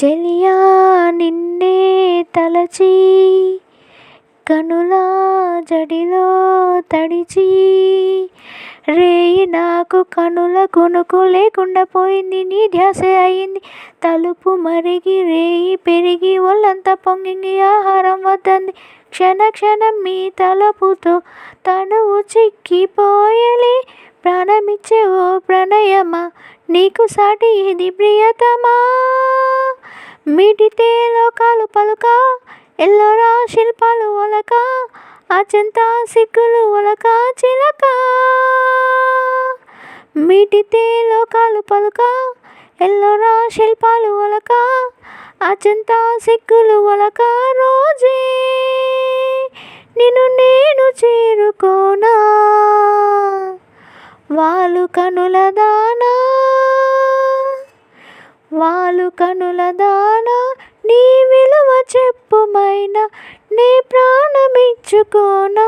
చెలియా నిన్నే తలచి కనుల జడిలో తడిచి రేయి నాకు కనుల కొనుకు లేకుండా పోయింది, నీ ధ్యాసే అయింది తలుపు మరిగి రేయి పెరిగి ఒళ్ళంతా పొంగింది ఆహారం వద్దంది క్షణ క్షణం మీ తలపుతో తనువు చిక్కిపోయలే ప్రాణమిచ్చే ఓ ప్రణయమా నీకు సాటి ఇది ప్రియతమా మిడితే లోకాలు పలుక ఎల్లోరా శిల్పాలు ఒలక అచంత సిగ్గులు ఒలక చిలక మిడితే లోకాలు పలుక ఎల్లోరా శిల్పాలు ఒలక అచంత సిగ్గులు ఒలక రోజే నిన్ను నేను చేరుకోనా వాలు కనుల దానా వాలు కనుల దానా నీ విలువ చెప్పుమైనా నీ ప్రాణమిచ్చుకోనా